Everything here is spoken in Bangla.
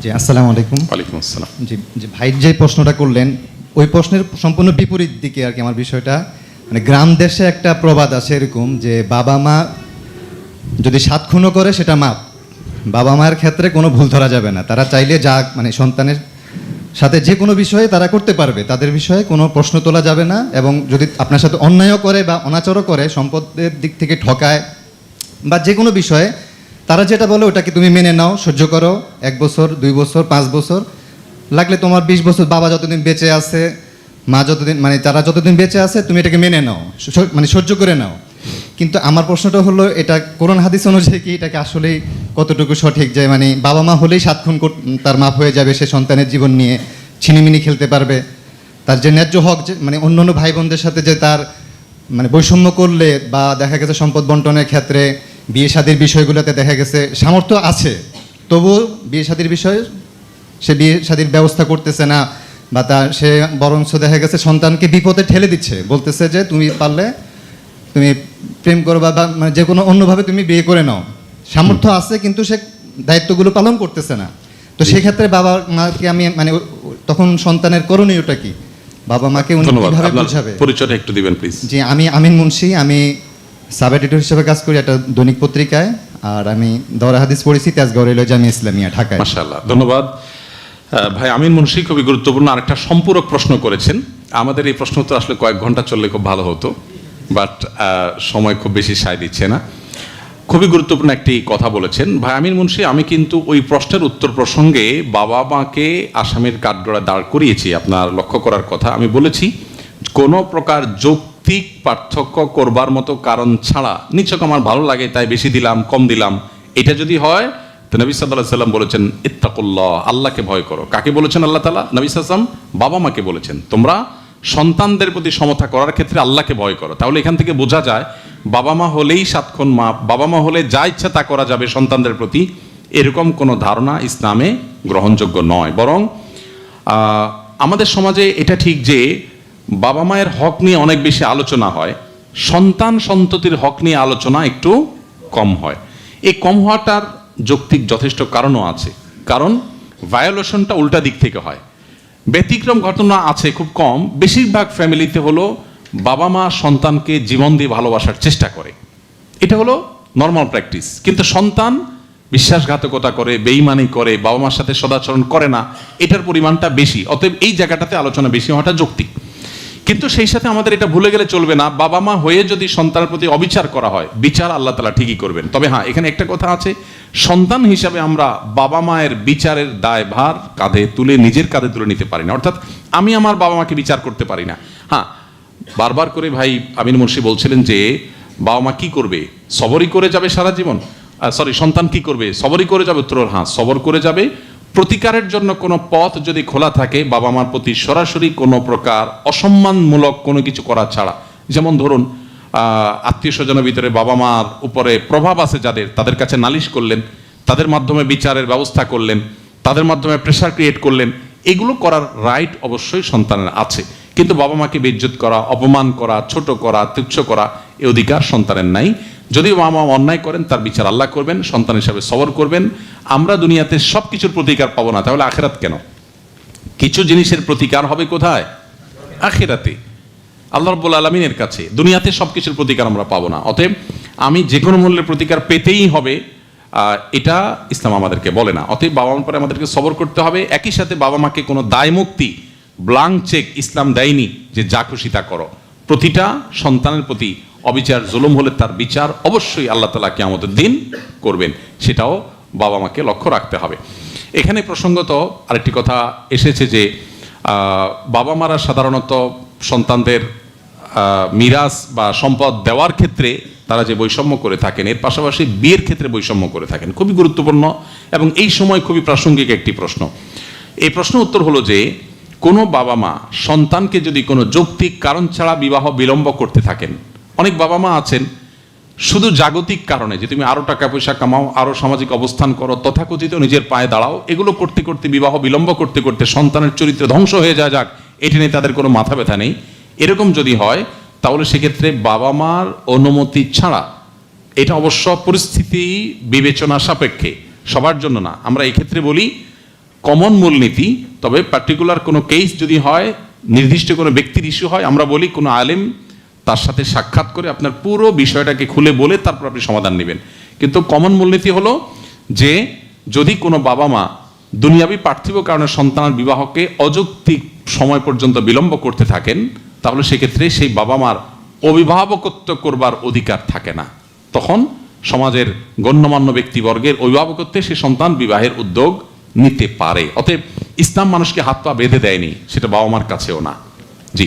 জি, আসসালামু আলাইকুম। ওয়ালাইকুম আসসালাম। জি জি, ভাই যে প্রশ্নটা করলেন ওই প্রশ্নের সম্পূর্ণ বিপরীত দিকে আর কি আমার বিষয়টা। মানে গ্রাম দেশে একটা প্রবাদ আছে এরকম যে বাবা মা যদি 7 খুনও করে সেটা মাপ। বাবা মায়ের ক্ষেত্রে কোনো ভুল ধরা যাবে না, তারা চাইলে যা মানে সন্তানের সাথে যে কোনো বিষয়ে তারা করতে পারবে, তাদের বিষয়ে কোনো প্রশ্ন তোলা যাবে না। এবং যদি আপনার সাথে অন্যায়ও করে বা অনাচারও করে, সম্পদের দিক থেকে ঠকায় বা যে কোনো বিষয়ে, তারা যেটা বলে ওটাকে তুমি মেনে নাও, সহ্য করো। 1 বছর 2 বছর 5 বছর লাগলে তোমার 20 বছর, বাবা যতদিন বেঁচে আছে, মা যতদিন, মানে তারা যতদিন বেঁচে আছে তুমি এটাকে মেনে নাও, মানে সহ্য করে নাও। কিন্তু আমার প্রশ্নটা হলো, এটা কোরআন হাদিস অনুযায়ী কি এটাকে আসলেই কতটুকু সঠিক যে মানে বাবা মা হলেই 7 খুন তার মাপ হয়ে যাবে, সে সন্তানের জীবন নিয়ে ছিনিমিনি খেলতে পারবে? তার যে ন্যায্য হক, যে মানে অন্য অন্য ভাই বোনদের সাথে যে তার মানে বৈষম্য করলে বা দেখা গেছে সম্পদ বন্টনের ক্ষেত্রে, বিয়ে শাদীর বিষয়গুলোতে দেখা গেছে সামর্থ্য আছে, তবুও বিয়ে শাদীর বিষয়ে সে বিয়ে শাদীর ব্যবস্থা করতেছে না, বা তার সে বরঞ্চ দেখা গেছে সন্তানকে বিপদে ঠেলে দিচ্ছে, বলতেছে যে তুমি পারলে তুমি প্রেম করো বা মানে যে কোনো অন্যভাবে তুমি বিয়ে করে নাও। সামর্থ্য আছে কিন্তু সে দায়িত্বগুলো পালন করতেছে না। তো সেক্ষেত্রে বাবা মাকে আমি মানে তখন সন্তানের করণীয়টা কি? বাবা মাকে উনি কিভাবে বোঝাবে? পরিচয়টা একটু দিবেন প্লিজ। জি, আমি আমিন মুন্সি, আমি সাব এডিটর হিসেবে কাজ করি একটা দৈনিক পত্রিকায়, আর আমি দরা হাদিস পড়েছি তেজগাঁও রেলওয়ে জামিয়া ইসলামিয়া, ঢাকায়। মাশাআল্লাহ, ধন্যবাদ ভাই আমিন মুন্সি। খুবই গুরুত্বপূর্ণ আরেকটা সম্পূরক প্রশ্ন করেছেন। আমাদের এই প্রশ্ন তো আসলে কয়েক ঘন্টা চললে খুব ভালো হতো, বাট সময় খুব বেশি সায় দিচ্ছে না। খুবই গুরুত্বপূর্ণ একটি কথা বলেছেন ভাই আমিন মুন্সি। আমি কিন্তু ওই প্রশ্নের উত্তর প্রসঙ্গে বাবা মাকে আসামির কাঠগড়ায় দাঁড় করিয়েছি, আপনার লক্ষ্য করার কথা। আমি বলেছি কোনো প্রকার যৌক্তিক পার্থক্য করবার মতো কারণ ছাড়া, নিছক আমার ভালো লাগে তাই বেশি দিলাম কম দিলাম, এটা যদি হয় তো নবী সাল্লাল্লাহু আলাইহি সাল্লাম বলেছেন ইত্তাকুল্লাহ, আল্লাহকে ভয় করো। কাকে বলেছেন আল্লাহ তাআলা? নবী সাল্লাল্লাহু আলাইহি সাল্লাম বাবা মাকে বলেছেন তোমরা সন্তানদের প্রতি সমতা করার ক্ষেত্রে আল্লাহকে ভয় করো। তাহলে এখান থেকে বোঝা যায় বাবা মা হলেই 7 খুন মাপ, বাবা মা হলে যা ইচ্ছা তা করা যাবে সন্তানদের প্রতি, এরকম কোনো ধারণা ইসলামে গ্রহণযোগ্য নয়। বরং আমাদের সমাজে এটা ঠিক যে বাবা মায়ের হক নিয়ে অনেক বেশি আলোচনা হয়, সন্তান সন্ততির হক নিয়ে আলোচনা একটু কম হয়। এই কম হওয়াটার যৌক্তিক যথেষ্ট কারণও আছে, কারণ ভায়োলেশনটা উল্টা দিক থেকে হয়। ব্যতিক্রম ঘটনা আছে খুব কম, বেশিরভাগ ফ্যামিলিতে হলো বাবা মা সন্তানকে জীবন দিয়ে ভালোবাসার চেষ্টা করে, এটা হলো নর্মাল প্র্যাকটিস। কিন্তু সন্তান বিশ্বাসঘাতকতা করে, বেঈমানি করে, বাবা মার সাথে সদাচরণ করে না, এটার পরিমাণটা বেশি। অতএব এই জায়গাটাতে আলোচনা বেশি হওয়াটা যৌক্তিক। কিন্তু সেই সাথে আমাদের এটা ভুলে গেলে চলবে না, বাবা মা হয়ে যদি সন্তানের প্রতি অবিচার করা হয়, বিচার আল্লাহ তাআলা ঠিকই করবেন। তবে হ্যাঁ, এখানে একটা কথা আছে, সন্তান হিসাবে আমরা বাবা মায়ের বিচারের দায়ভার নিজের কাঁধে তুলে নিতে পারি না। অর্থাৎ আমি আমার বাবা মাকে বিচার করতে পারি না। হ্যাঁ, বারবার করে ভাই আমিন মুন্সি বলছিলেন যে বাবা মা কি করবে, সবরই করে যাবে সারা জীবন। সন্তান কি করবে, সবরই করে যাবে? উত্তর হ্যাঁ, সবর করে যাবে। প্রতিকারের জন্য কোনো পথ যদি খোলা থাকে বাবা মার প্রতি সরাসরি কোনো প্রকার অসম্মানমূলক কোনো কিছু করা ছাড়া, যেমন ধরুন আত্মীয় স্বজনের ভিতরে বাবা মার উপরে প্রভাব আছে যাদের, তাদের কাছে নালিশ করলেন, তাদের মাধ্যমে বিচারের ব্যবস্থা করলেন, তাদের মাধ্যমে প্রেশার ক্রিয়েট করলেন, এগুলো করার রাইট অবশ্যই সন্তানের আছে। কিন্তু বাবা মাকে বেইজ্জত করা, অপমান করা, ছোট করা, তুচ্ছ করা, এ অধিকার সন্তানের নাই। যদি বাবা মা অন্যায় করেন তার বিচার আল্লাহ করবেন, সন্তান হিসাবে সবর করবেন। আমরা দুনিয়াতে সব কিছুর প্রতিকার পাবো না, তাহলে আখিরাত কেন? কিছু জিনিসের প্রতিকার হবে কোথায়? আখিরাতে, আল্লাহ রাব্বুল আলামিনের কাছে। দুনিয়াতে সব কিছুর প্রতিকার আমরা পাবো না। অতএব আমি যে কোনো মূল্যের প্রতিকার পেতেই হবে, এটা ইসলাম আমাদেরকে বলে না। অতএব বাবা মার পরে আমাদেরকে সবর করতে হবে। একই সাথে বাবা মাকে কোনো দায় মুক্তি, ব্লাঙ্ক চেক ইসলাম দেয়নি যে যা খুশি তা করো। প্রতিটা সন্তানের প্রতি অবিচার, জুলুম হলে তার বিচার অবশ্যই আল্লাহ তাআলা কিয়ামতের দিন করবেন, সেটাও বাবা মাকে লক্ষ্য রাখতে হবে। এখানে প্রসঙ্গত আরেকটি কথা এসেছে যে বাবা মারা সাধারণত সন্তানদের মিরাস বা সম্পদ দেওয়ার ক্ষেত্রে তারা যে বৈষম্য করে থাকেন, এর পাশাপাশি বিয়ের ক্ষেত্রে বৈষম্য করে থাকেন। খুবই গুরুত্বপূর্ণ এবং এই সময় খুবই প্রাসঙ্গিক একটি প্রশ্ন। এই প্রশ্ন উত্তর হলো যে কোনো বাবা মা সন্তানকে যদি কোনো যৌক্তিক কারণ ছাড়া বিবাহ বিলম্ব করতে থাকেন, অনেক বাবা মা আছেন শুধু জাগতিক কারণে যে তুমি আরো টাকা পয়সা কামাও, আরো সামাজিক অবস্থান করো, তথাকথিত নিজের পায়ে দাঁড়াও, এগুলো করতে করতে বিবাহ বিলম্ব করতে করতে সন্তানের চরিত্র ধ্বংস হয়ে যায়, যাক এটি নিয়ে তাদের কোনো মাথা ব্যথা নেই। এরকম যদি হয় তাহলে সেক্ষেত্রে বাবা মার অনুমতি ছাড়া, এটা অবশ্য পরিস্থিতি বিবেচনা সাপেক্ষে, সবার জন্য না, আমরা এই ক্ষেত্রে বলি কমন মূলনীতি। তবে পার্টিকুলার কোনো কেস যদি হয়, নির্দিষ্ট কোনো ব্যক্তির ইস্যু হয়, আমরা বলি কোনো আলেম তার সাথে সাক্ষাৎ করে আপনার পুরো বিষয়টাকে খুলে বলে তারপর আপনি সমাধান নেবেন। কিন্তু কমন মূলনীতি হলো যে যদি কোনো বাবা মা দুনিয়াবী পার্থিব কারণে সন্তানের বিবাহকে অযৌক্তিক সময় পর্যন্ত বিলম্ব করতে থাকেন, তাহলে সেক্ষেত্রে সেই বাবা মার অভিভাবকত্ব করবার অধিকার থাকে না। তখন সমাজের গণ্যমান্য ব্যক্তিবর্গের অভিভাবকত্বে সে সন্তান বিবাহের উদ্যোগ নিতে পারে। অতএব ইসলাম মানুষকে হাত পা বেঁধে দেয়নি, সেটা বাবা মার কাছেও না। জি।